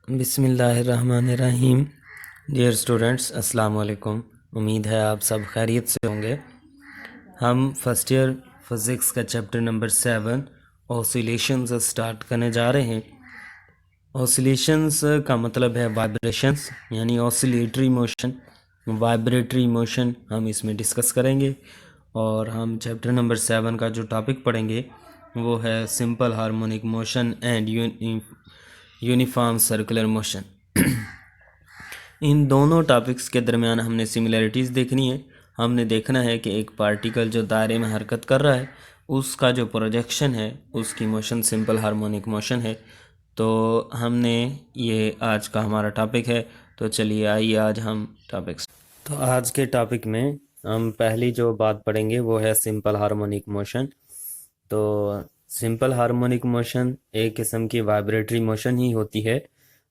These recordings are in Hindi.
बिस्मिल्लाहिर्रहमानिर्रहीम। डियर स्टूडेंट्स, अस्सलाम वालेकुम। उम्मीद है आप सब खैरियत से होंगे। हम फर्स्ट ईयर फिज़िक्स का चैप्टर नंबर 7 ऑसिलेशंस स्टार्ट करने जा रहे हैं। ऑसिलेशंस का मतलब है वाइब्रेशंस, यानी ऑसिलेटरी मोशन, वाइब्रेटरी मोशन हम इसमें डिस्कस करेंगे। और हम चैप्टर नंबर 7 का जो टॉपिक पढ़ेंगे वो है simple harmonic motion and uniform circular motion. इन दोनों टॉपिक्स के दरमियान हमने सिमिलैरिटीज़ देखनी है। हमने देखना है कि एक पार्टिकल जो दायरे में हरकत कर रहा है उसका जो प्रोजेक्शन है उसकी मोशन सिंपल हार्मोनिक मोशन है। तो हमने ये आज का हमारा टॉपिक है। तो चलिए आइए आज हम टॉपिक्स। तो आज के टॉपिक में हम पहली जो बात पढ़ेंगे वो है सिंपल हार्मोनिक मोशन। तो सिंपल हार्मोनिक मोशन एक किस्म की वाइब्रेटरी मोशन ही होती है।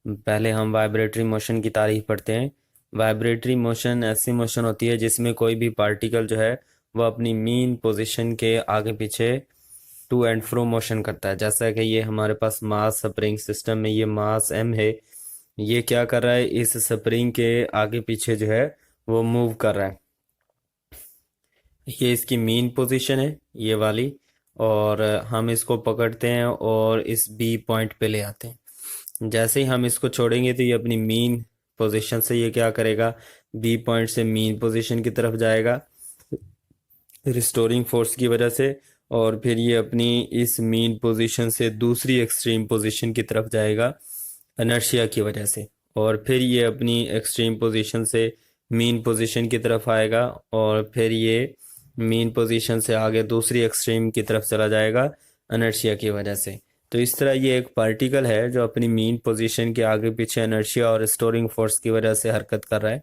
पहले हम वाइब्रेटरी मोशन की तारीफ पढ़ते हैं। वाइब्रेटरी मोशन ऐसी मोशन होती है जिसमें कोई भी पार्टिकल जो है वो अपनी मीन पोजीशन के आगे पीछे टू एंड फ्रो मोशन करता है। जैसा कि ये हमारे पास मास स्प्रिंग सिस्टम में ये मास m है, ये क्या कर रहा है, इस स्प्रिंग के आगे पीछे जो है वो मूव कर रहा है। ये इसकी मीन पोजीशन है ये वाली, और हम इसको पकड़ते हैं और इस बी पॉइंट पे ले आते हैं। जैसे ही हम इसको छोड़ेंगे तो ये अपनी मीन पोजीशन से ये क्या करेगा, बी पॉइंट से मीन पोजीशन की तरफ जाएगा रिस्टोरिंग फोर्स की वजह से, और फिर ये अपनी इस मीन पोजीशन से दूसरी एक्सट्रीम पोजीशन की तरफ जाएगा इनर्शिया की वजह से, और फिर ये अपनी एक्सट्रीम पोजीशन से मीन पोजीशन की तरफ आएगा, और फिर ये मीन पोजीशन से आगे दूसरी एक्सट्रीम की तरफ चला जाएगा इनर्शिया की वजह से। तो इस तरह ये एक पार्टिकल है जो अपनी मीन पोजीशन के आगे पीछे इनर्शिया और रिस्टोरिंग फोर्स की वजह से हरकत कर रहा है।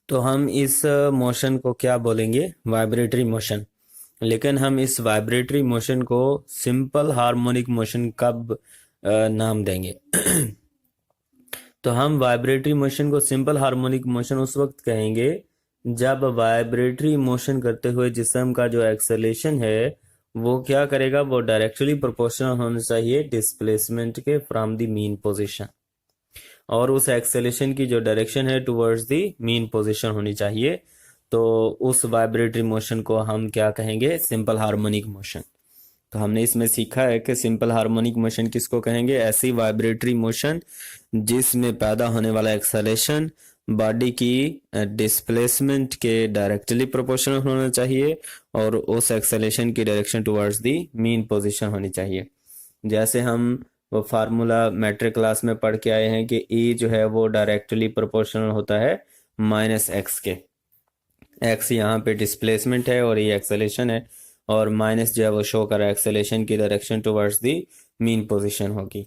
तो हम इस मोशन को क्या बोलेंगे, वाइब्रेटरी मोशन। लेकिन हम इस वाइब्रेटरी मोशन को सिंपल हार्मोनिक मोशन कब नाम देंगे? तो हम वाइब्रेटरी मोशन को सिंपल हार्मोनिक मोशन उस वक्त कहेंगे जब वाइब्रेटरी मोशन करते हुए जिस्म का जो एक्सेलेरेशन है वो क्या करेगा, वो डायरेक्टली प्रोपोर्शनल होना चाहिए डिस्प्लेसमेंट के फ्रॉम द मीन पोजीशन, और उस एक्सेलेरेशन की जो डायरेक्शन है टुवर्ड्स द मीन पोजीशन होनी चाहिए। तो उस वाइब्रेटरी मोशन को हम क्या कहेंगे, सिंपल हार्मोनिक मोशन। तो हमने इसमें सीखा है कि सिंपल हार्मोनिक मोशन किसको कहेंगे, ऐसी वाइब्रेटरी मोशन जिसमें पैदा होने वाला एक्सेलेरेशन बॉडी की डिस्प्लेसमेंट के डायरेक्टली प्रोपोर्शनल होना चाहिए, और उस एक्सेलेरेशन की direction towards the mean position होनी चाहिए। जैसे हम वो फार्मूला मैट्रिक क्लास में पढ़ के आए हैं कि E जो है वो डायरेक्टली प्रोपोर्शनल होता है -x के। x यहाँ पे डिस्प्लेसमेंट है और ये एक्सेलेरेशन है, और माइनस जो है वो शो कर रहा है एक्सेलेरेशन की direction towards the mean position होगी।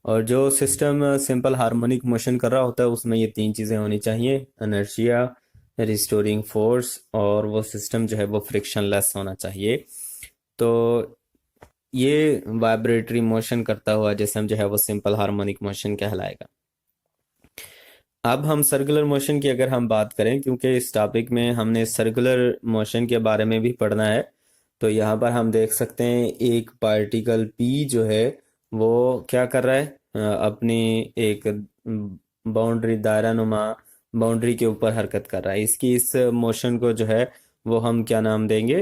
और जो सिस्टम सिंपल हार्मोनिक मोशन कर रहा होता है उसमें ये तीन चीज़ें होनी चाहिए, इनर्शिया, रिस्टोरिंग फोर्स, और वो सिस्टम जो है वो फ्रिक्शनलेस होना चाहिए। तो ये वाइब्रेटरी मोशन करता हुआ जिस्म जो है वो सिंपल हार्मोनिक मोशन कहलाएगा। अब हम सर्कुलर मोशन की अगर हम बात करें, क्योंकि इस टॉपिक में हमने सर्कुलर मोशन के बारे में भी पढ़ना है, तो यहाँ पर हम देख सकते हैं एक पार्टिकल P जो है वो क्या कर रहा है, अपनी एक बाउंड्री, दायरा नुमा बाउंड्री के ऊपर हरकत कर रहा है। इसकी इस मोशन को जो है वो हम क्या नाम देंगे,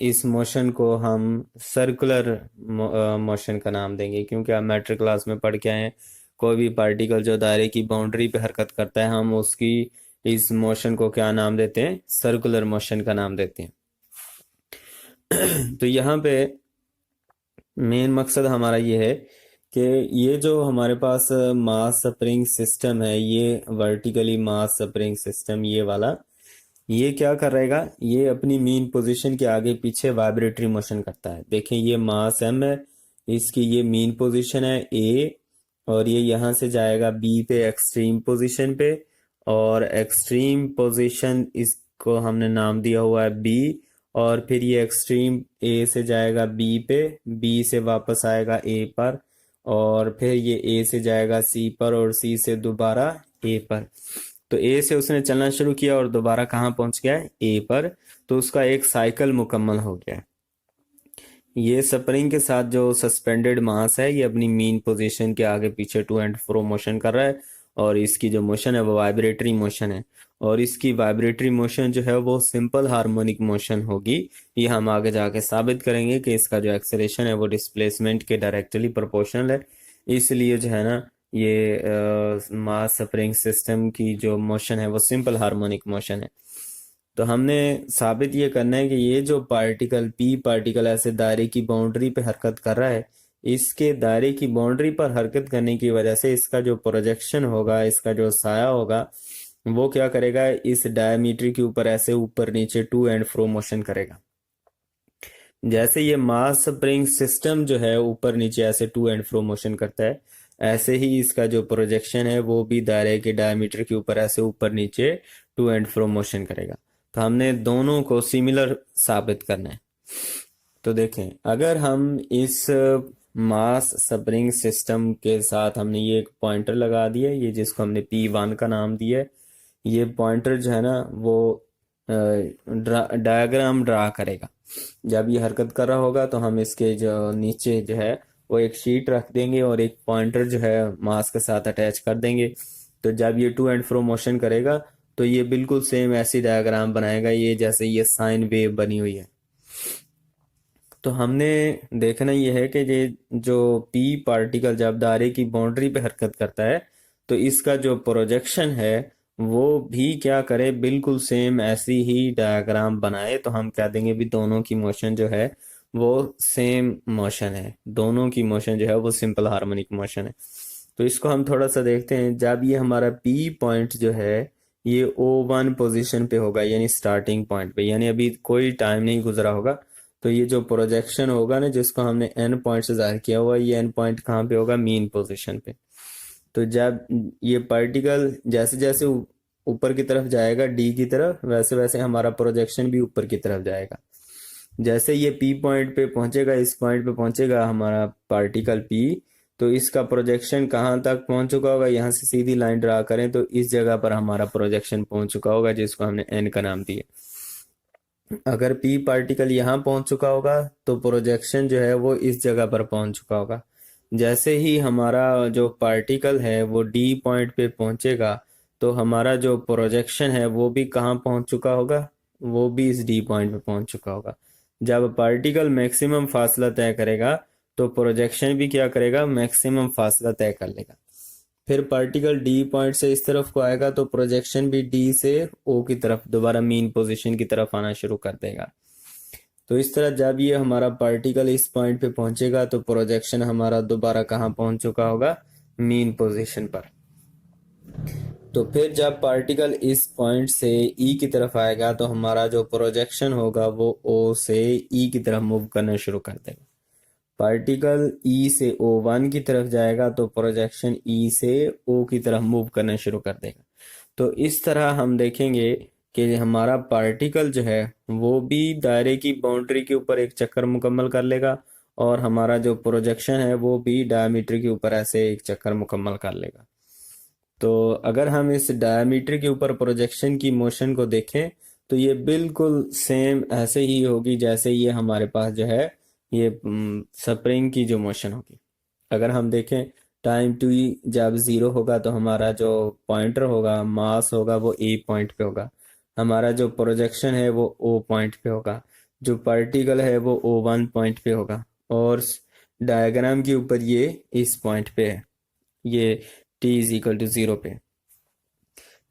इस मोशन को हम सर्कुलर मोशन का नाम देंगे, क्योंकि आप मैट्रिक क्लास में पढ़ के आए हैं कोई भी पार्टिकल जो दायरे की बाउंड्री पे हरकत करता है हम उसकी इस मोशन को क्या नाम देते हैं, सर्कुलर मोशन का नाम देते हैं। तो यहाँ पे मेन मकसद हमारा ये है कि ये जो हमारे पास मास स्प्रिंग सिस्टम है, ये वर्टिकली मास स्प्रिंग सिस्टम ये वाला, ये क्या कर रहेगा, ये अपनी मीन पोजीशन के आगे पीछे वाइब्रेटरी मोशन करता है। देखें ये मास m है, इसकी ये मीन पोजीशन है A, और ये यहाँ से जाएगा B पे एक्सट्रीम पोजीशन पे, और एक्सट्रीम पोजीशन इसको हमने नाम दिया हुआ है B, और फिर ये एक्सट्रीम A से जाएगा B पे, B से वापस आएगा A पर, और फिर ये A से जाएगा C पर, और C से दोबारा A पर। तो A से उसने चलना शुरू किया और दोबारा कहाँ पहुंच गया है, A पर। तो उसका एक साइकिल मुकम्मल हो गया है। ये स्प्रिंग के साथ जो सस्पेंडेड मास है ये अपनी मीन पोजीशन के आगे पीछे टू एंड फ्रो मोशन कर रहा है, और इसकी जो मोशन है वो वाइब्रेटरी मोशन है, और इसकी वाइब्रेटरी मोशन जो है वो सिंपल हार्मोनिक मोशन होगी। ये हम आगे जाके साबित करेंगे कि इसका जो एक्सेलेरेशन है वो डिस्प्लेसमेंट के डायरेक्टली प्रोपोर्शनल है। इसलिए जो है ना, ये मास स्प्रिंग सिस्टम की जो मोशन है वो सिंपल हार्मोनिक मोशन है। तो हमने साबित ये करना है कि ये जो पार्टिकल पी पार्टिकल ऐसे दायरे की बाउंड्री पे हरकत कर रहा है, इसके दायरे की बाउंड्री पर हरकत करने की वजह से इसका जो प्रोजेक्शन होगा, इसका जो साया होगा, वो क्या करेगा, इस डायमीटर के ऊपर ऐसे ऊपर नीचे टू एंड फ्रो मोशन करेगा। जैसे ये मास स्प्रिंग सिस्टम जो है ऊपर नीचे ऐसे टू एंड फ्रो मोशन करता है, ऐसे ही इसका जो प्रोजेक्शन है वो भी दायरे के डायमीटर के ऊपर ऐसे ऊपर नीचे टू एंड फ्रो मोशन करेगा। तो हमने दोनों को सिमिलर साबित करना है। तो देखें, अगर हम इस मास स्प्रिंग सिस्टम के साथ हमने ये एक पॉइंटर लगा दिया, ये जिसको हमने P1 का नाम दिया है, ये पॉइंटर जो है ना वो डायग्राम ड्रा करेगा। जब ये हरकत कर रहा होगा तो हम इसके जो नीचे जो है वो एक शीट रख देंगे और एक पॉइंटर जो है मास के साथ अटैच कर देंगे। तो जब ये टू एंड फ्रो मोशन करेगा तो ये बिल्कुल सेम ऐसी डायग्राम बनाएगा, ये जैसे ये साइन वेव बनी हुई है। तो हमने देखना ये है कि ये जो पी पार्टिकल जब दायरे की बाउंड्री पे हरकत करता है तो इसका जो प्रोजेक्शन है वो भी क्या करे, बिल्कुल सेम ऐसी ही डायग्राम बनाए। तो हम कह देंगे भी दोनों की मोशन जो है वो सेम मोशन है, दोनों की मोशन जो है वो सिंपल हार्मोनिक मोशन है। तो इसको हम थोड़ा सा देखते हैं। जब ये हमारा पी पॉइंट जो है ये O1 पोजीशन पे होगा, यानी स्टार्टिंग पॉइंट पे, यानी अभी कोई टाइम नहीं गुजरा होगा, तो ये जो प्रोजेक्शन होगा ना जिसको हमने एन पॉइंट से जाहिर किया हुआ, ये एन पॉइंट कहाँ पे होगा, मीन पोजीशन पे। तो जब ये पार्टिकल जैसे जैसे ऊपर की तरफ जाएगा डी की तरफ, वैसे वैसे हमारा प्रोजेक्शन भी ऊपर की तरफ जाएगा। जैसे ये पी पॉइंट पे पहुंचेगा, इस पॉइंट पे पहुंचेगा हमारा पार्टिकल पी, तो इसका प्रोजेक्शन कहाँ तक पहुंच चुका होगा, यहाँ से सीधी लाइन ड्रा करें तो इस जगह पर हमारा प्रोजेक्शन पहुंच चुका होगा, जिसको हमने एन का नाम दिया। अगर पी पार्टिकल यहाँ पहुंच चुका होगा तो प्रोजेक्शन जो है वो इस जगह पर पहुंच चुका होगा। जैसे ही हमारा जो पार्टिकल है वो डी पॉइंट पे पहुंचेगा तो हमारा जो प्रोजेक्शन है वो भी कहाँ पहुंच चुका होगा, वो भी इस डी पॉइंट पे पहुंच चुका होगा। जब पार्टिकल मैक्सिमम फासला तय करेगा तो प्रोजेक्शन भी क्या करेगा, मैक्सिमम फासला तय कर लेगा। फिर पार्टिकल डी पॉइंट से इस तरफ को आएगा तो प्रोजेक्शन भी डी से ओ की तरफ दोबारा मीन पोजीशन की तरफ आना शुरू कर देगा। तो इस तरह जब ये हमारा पार्टिकल इस पॉइंट पे पहुंचेगा तो प्रोजेक्शन हमारा दोबारा कहाँ पहुंच चुका होगा, मीन पोजीशन पर। तो फिर जब पार्टिकल इस पॉइंट से ई की तरफ आएगा तो हमारा जो प्रोजेक्शन होगा वो ओ से ई की तरफ मूव करना शुरू कर देगा। पार्टिकल ई से O1 की तरफ जाएगा तो प्रोजेक्शन ई से ओ की तरफ मूव करना शुरू कर देगा। तो इस तरह हम देखेंगे कि हमारा पार्टिकल जो है वो भी दायरे की बाउंड्री के ऊपर एक चक्कर मुकम्मल कर लेगा, और हमारा जो प्रोजेक्शन है वो भी डायमीटर के ऊपर ऐसे एक चक्कर मुकम्मल कर लेगा। तो अगर हम इस डायमीटर के ऊपर प्रोजेक्शन की मोशन को देखें तो ये बिल्कुल सेम ऐसे ही होगी जैसे ये हमारे पास जो है ये स्प्रिंग की जो मोशन होगी। अगर हम देखें टाइम टू जब ज़ीरो होगा तो हमारा जो पॉइंटर होगा, मास होगा, वो ए पॉइंट पे होगा। हमारा जो प्रोजेक्शन है वो ओ पॉइंट पे होगा। जो पार्टिकल है वो O1 पॉइंट पे होगा, और डायग्राम के ऊपर ये इस पॉइंट पे है, ये t इज इक्वल टू 0 पे।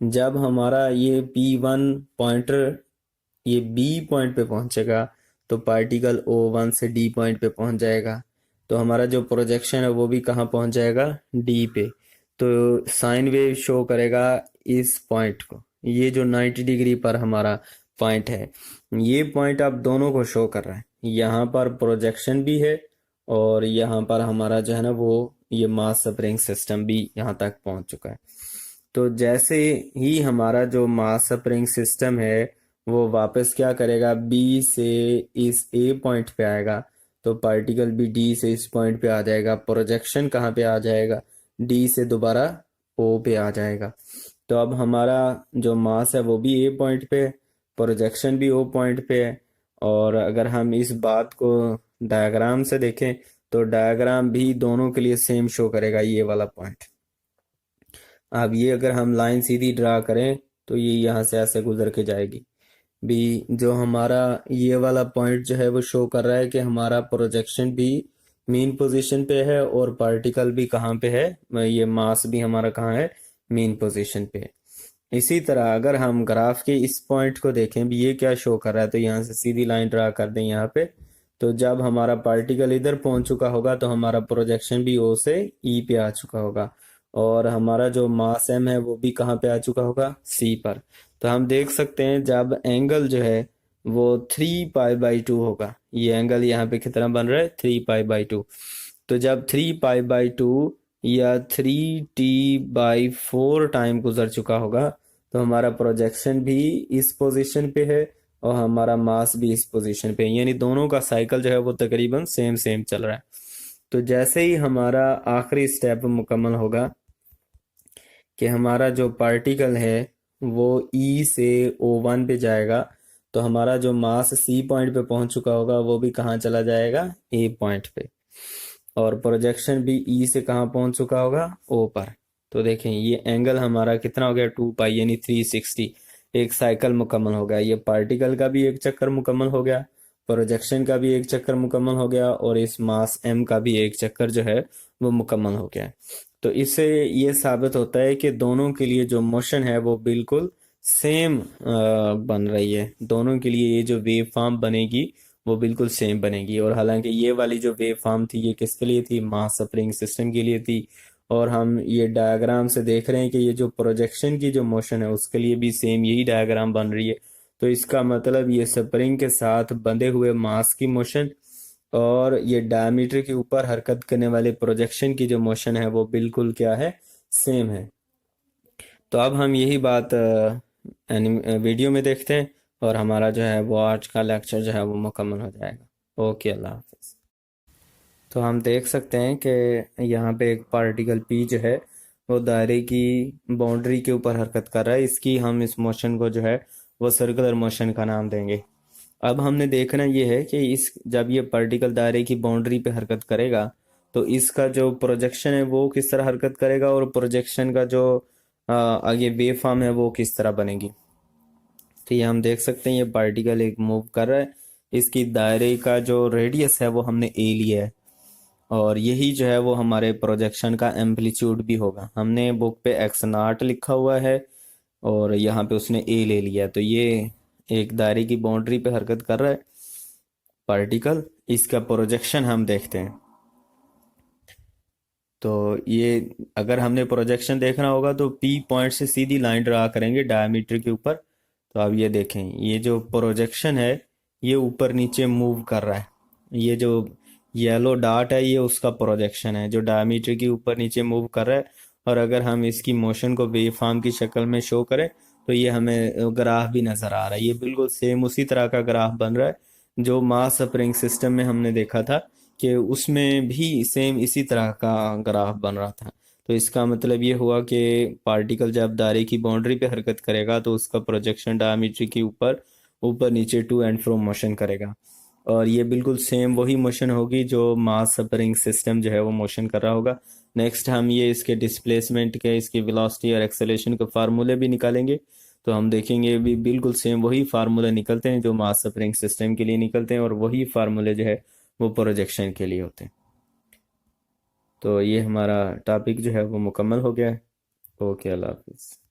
जब हमारा ये P1 पॉइंटर ये B पॉइंट पे पहुंचेगा तो पार्टिकल O1 से D पॉइंट पे पहुंच जाएगा। तो हमारा जो प्रोजेक्शन है वो भी कहाँ पहुंच जाएगा, D पे। तो साइन वेव शो करेगा इस पॉइंट को, ये जो 90 डिग्री पर हमारा पॉइंट है, ये पॉइंट आप दोनों को शो कर रहा है। यहाँ पर प्रोजेक्शन भी है और यहाँ पर हमारा जो है ना वो ये मास स्प्रिंग सिस्टम भी यहाँ तक पहुंच चुका है। तो जैसे ही हमारा जो मास स्प्रिंग सिस्टम है वो वापस क्या करेगा, बी से इस ए पॉइंट पे आएगा तो पार्टिकल भी डी से इस पॉइंट पे आ जाएगा। प्रोजेक्शन कहाँ पे आ जाएगा, डी से दोबारा ओ पे आ जाएगा। तो अब हमारा जो मास है वो भी ए पॉइंट पे है, प्रोजेक्शन भी ओ पॉइंट पे है। और अगर हम इस बात को डायग्राम से देखें तो डायग्राम भी दोनों के लिए सेम शो करेगा ये वाला पॉइंट। अब ये अगर हम लाइन सीधी ड्रा करें तो ये यहाँ से ऐसे गुजर के जाएगी। भी जो हमारा ये वाला पॉइंट जो है वो शो कर रहा है कि हमारा प्रोजेक्शन भी मीन पोजीशन पे है और पार्टिकल भी कहाँ पे है, ये मास भी हमारा कहाँ है, मीन पोजीशन पे है। इसी तरह अगर हम ग्राफ के इस पॉइंट को देखें भी ये क्या शो कर रहा है, तो यहाँ से सीधी लाइन ड्रा कर दें यहाँ पे। तो जब हमारा पार्टिकल इधर पहुंच चुका होगा तो हमारा प्रोजेक्शन भी ओ से ई पे आ चुका होगा और हमारा जो मास एम है वो भी कहाँ पे आ चुका होगा, सी पर। तो हम देख सकते हैं जब एंगल जो है वो 3 पाई/2 होगा, ये एंगल यहाँ पे कितना बन रहा है, 3 पाई/2। तो जब 3 पाई/2 या 3t/4 टाइम गुजर चुका होगा तो हमारा प्रोजेक्शन भी इस पोजीशन पे है और हमारा मास भी इस पोजीशन पे है, यानी दोनों का साइकिल जो है वो तकरीबन सेम सेम चल रहा है। तो जैसे ही हमारा आखिरी स्टेप मुकम्मल होगा कि हमारा जो पार्टिकल है वो ई से O1 पे जाएगा, तो हमारा जो मास सी पॉइंट पे पहुंच चुका होगा वो भी कहाँ चला जाएगा, ए पॉइंट पे। और प्रोजेक्शन भी ई से कहाँ पहुंच चुका होगा, ओ पर। तो देखें ये एंगल हमारा कितना हो गया, 2 पाई यानी 360। एक साइकिल मुकम्मल हो गया, ये पार्टिकल का भी एक चक्कर मुकम्मल हो गया, प्रोजेक्शन का भी एक चक्कर मुकम्मल हो गया और इस मास एम का भी एक चक्कर जो है वो मुकम्मल हो गया। तो इससे ये साबित होता है कि दोनों के लिए जो मोशन है वो बिल्कुल सेम बन रही है, दोनों के लिए ये जो वेव फॉर्म बनेगी वो बिल्कुल सेम बनेगी। और हालांकि ये वाली जो वेव फॉर्म थी ये किसके लिए थी, मास स्प्रिंग सिस्टम के लिए थी। और हम ये डायग्राम से देख रहे हैं कि ये जो प्रोजेक्शन की जो मोशन है उसके लिए भी सेम यही डायग्राम बन रही है। तो इसका मतलब ये स्प्रिंग के साथ बंधे हुए मास की मोशन और ये डायमीटर के ऊपर हरकत करने वाले प्रोजेक्शन की जो मोशन है वो बिल्कुल क्या है, सेम है। तो अब हम यही बात वीडियो में देखते हैं और हमारा जो है वो आज का लेक्चर जो है वो मुकम्मल हो जाएगा। ओके, अल्लाह हाफिज़। तो हम देख सकते हैं कि यहाँ पे एक पार्टिकल पी जो है वो दायरे की बाउंड्री के ऊपर हरकत कर रहा है, इसकी हम इस मोशन को जो है वो सर्कुलर मोशन का नाम देंगे। अब हमने देखना ये है कि इस जब ये पार्टिकल दायरे की बाउंड्री पे हरकत करेगा तो इसका जो प्रोजेक्शन है वो किस तरह हरकत करेगा और प्रोजेक्शन का जो आगे वेव फॉर्म है वो किस तरह बनेगी। तो ये हम देख सकते हैं ये पार्टिकल एक मूव कर रहा है, इसकी दायरे का जो रेडियस है वो हमने ए लिया है और यही जो है वो हमारे प्रोजेक्शन का एम्पलीट्यूड भी होगा। हमने बुक पे x0 लिखा हुआ है और यहाँ पे उसने ए ले लिया है। तो ये एक दायरे की बाउंड्री पे हरकत कर रहा है पार्टिकल, इसका प्रोजेक्शन हम देखते हैं। तो ये अगर हमने प्रोजेक्शन देखना होगा तो पी पॉइंट से सीधी लाइन ड्रा करेंगे डायमीटर के ऊपर। तो अब ये देखें ये जो प्रोजेक्शन है ये ऊपर नीचे मूव कर रहा है, ये जो येलो डॉट है ये उसका प्रोजेक्शन है जो डायमीटर के ऊपर नीचे मूव कर रहा है। और अगर हम इसकी मोशन को वेव फॉर्म की शक्ल में शो करें तो ये हमें ग्राफ भी नज़र आ रहा है, ये बिल्कुल सेम उसी तरह का ग्राफ बन रहा है जो मास स्प्रिंग सिस्टम में हमने देखा था कि उसमें भी सेम इसी तरह का ग्राफ बन रहा था। तो इसका मतलब ये हुआ कि पार्टिकल जब दायरे की बाउंड्री पे हरकत करेगा तो उसका प्रोजेक्शन डायमीटर के ऊपर ऊपर नीचे टू एंड फ्रो मोशन करेगा और ये बिल्कुल सेम वही मोशन होगी जो मास स्प्रिंग सिस्टम जो है वो मोशन कर रहा होगा। नेक्स्ट हम ये इसके डिस्प्लेसमेंट के, इसकी वेलोसिटी और एक्सेलेरेशन के फार्मूले भी निकालेंगे। तो हम देखेंगे भी बिल्कुल सेम वही फार्मूले निकलते हैं जो मास स्प्रिंग सिस्टम के लिए निकलते हैं और वही फार्मूले जो है वो प्रोजेक्शन के लिए होते हैं। तो ये हमारा टॉपिक जो है वो मुकम्मल हो गया है। ओके, अल्लाह हाफिज़।